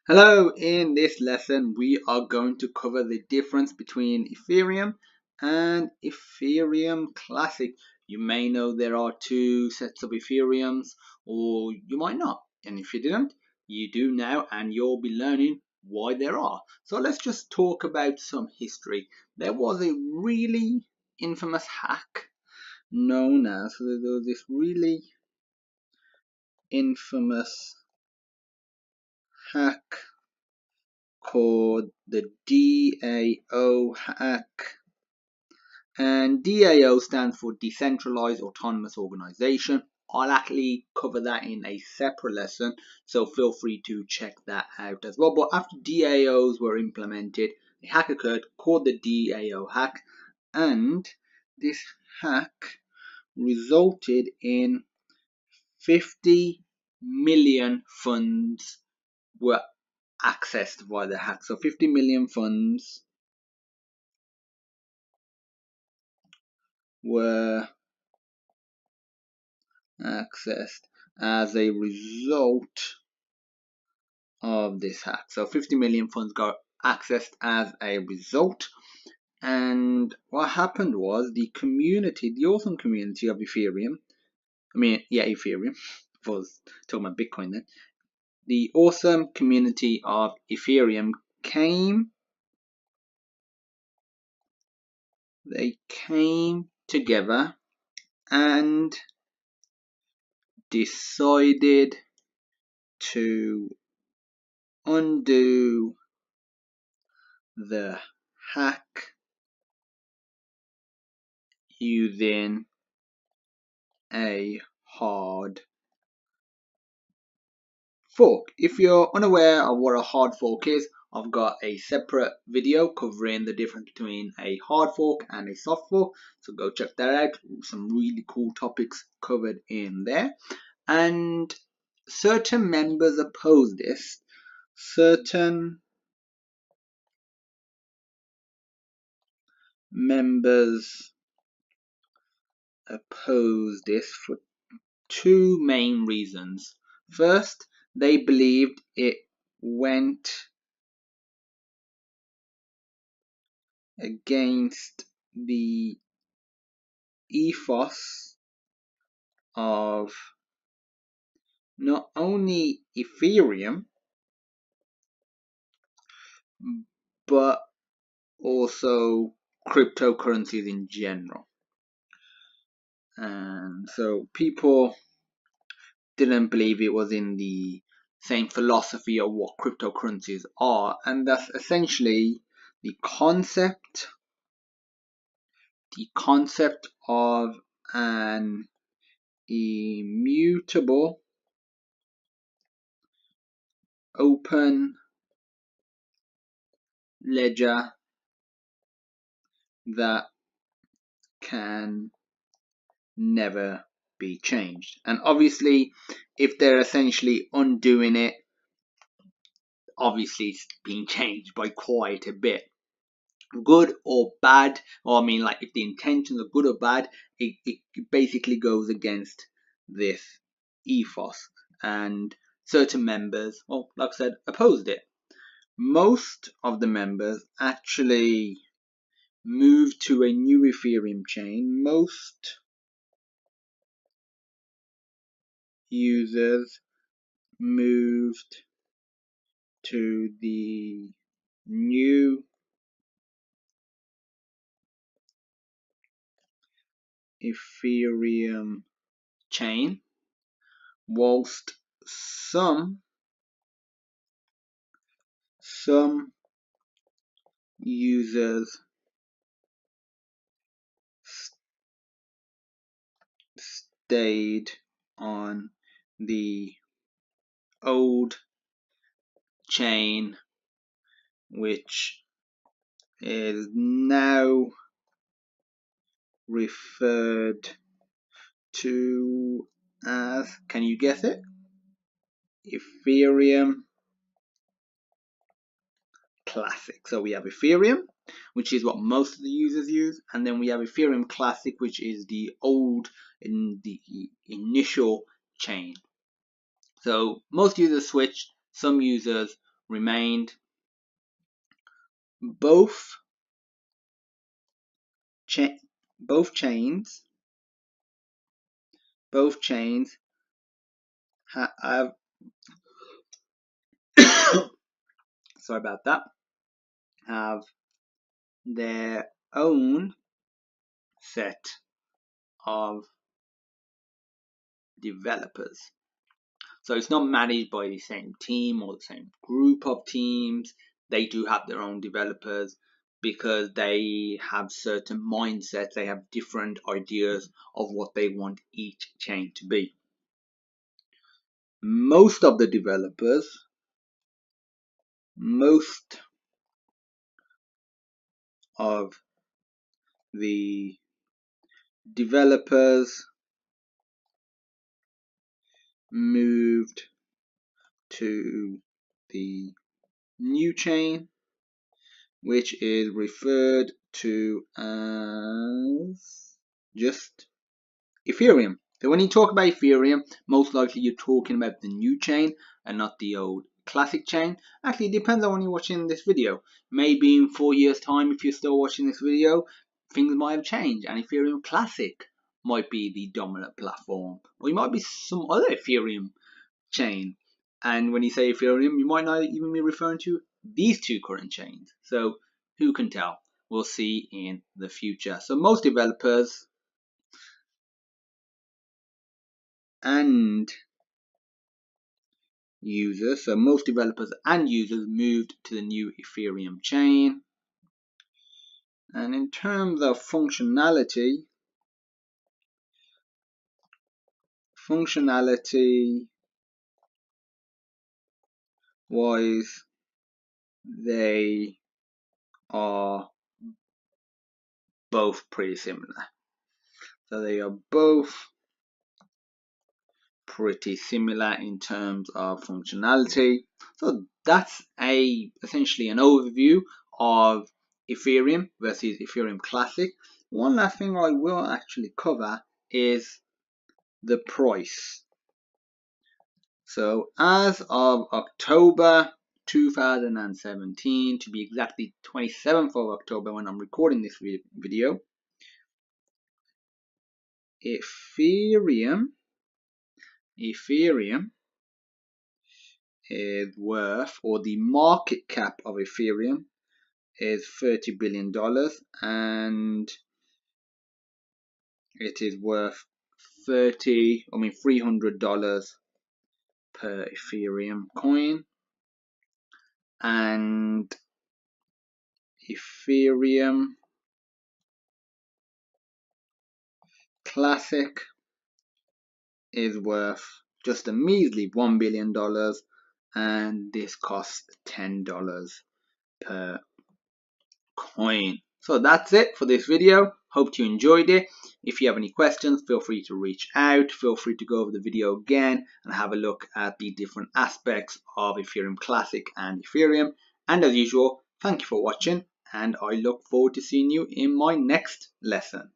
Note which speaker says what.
Speaker 1: Hello, in this lesson we are going to cover the difference between Ethereum and Ethereum Classic. You may know there are two sets of Ethereums, or you might not. And if you didn't, you do now, and you'll be learning why there are. So let's just talk about some history. There was a really infamous hack known as, so there was this really infamous hack called the DAO hack, and DAO stands for Decentralized Autonomous Organization. I'll actually cover that in a separate lesson, so feel free to check that out as well. But after DAOs were implemented, a hack occurred called the DAO hack, and this hack resulted in 50 million funds were accessed via the hack. So 50 million funds were accessed as a result of this hack. So 50 million funds got accessed as a result. And what happened was the community, the awesome community of Ethereum, Ethereum, I was talking about Bitcoin then. The awesome community of Ethereum came together and decided to undo the hack using a hard fork. If you're unaware of what a hard fork is, I've got a separate video covering the difference between a hard fork and a soft fork, so go check that out. Some really cool topics covered in there. And certain members oppose this. Certain members oppose this for two main reasons. First, they believed it went against the ethos of not only Ethereum but also cryptocurrencies in general. And so people didn't believe it was in the same philosophy of what cryptocurrencies are, and that's essentially the concept of an immutable open ledger that can never be changed. And obviously, if they're essentially undoing it, obviously it's being changed by quite a bit. Good or bad, or like if the intentions are good or bad, it basically goes against this ethos. And certain members, like I said, opposed it. Most of the members actually moved to a new Ethereum chain. Most users moved to the new Ethereum chain, whilst some users stayed on the old chain, which is now referred to as, can you guess it? Ethereum Classic. So we have Ethereum, which is what most of the users use, and then we have Ethereum Classic, which is the old in the initial chain. So most users switched, some users remained. Both chains have sorry about that, have their own set of developers. So it's not managed by the same team or the same group of teams. They do have their own developers because they have certain mindsets. They have different ideas of what they want each chain to be. Most of the developers moved to the new chain, which is referred to as just Ethereum. So when you talk about Ethereum, most likely you're talking about the new chain and not the old classic chain. Actually, it depends on when you're watching this video. Maybe in 4 years' time, if you're still watching this video, things might have changed and Ethereum Classic might be the dominant platform. Or you might be some other Ethereum chain. And when you say Ethereum, you might not even be referring to these two current chains. So who can tell? We'll see in the future. So most developers and users, moved to the new Ethereum chain. And in terms of functionality wise, they are both pretty similar. So they are both pretty similar in terms of functionality. So that's essentially an overview of Ethereum versus Ethereum Classic. One last thing I will actually cover is the price. So as of October 2017, to be exactly 27th of October when I'm recording this video, Ethereum is worth, or the market cap of Ethereum is $30 billion, and it is worth $300 per Ethereum coin. And Ethereum Classic is worth just a measly $1 billion, and this costs $10 per coin. So that's it for this video. Hope you enjoyed it. If you have any questions, feel free to reach out. Feel free to go over the video again and have a look at the different aspects of Ethereum Classic and Ethereum. And as usual, thank you for watching, and I look forward to seeing you in my next lesson.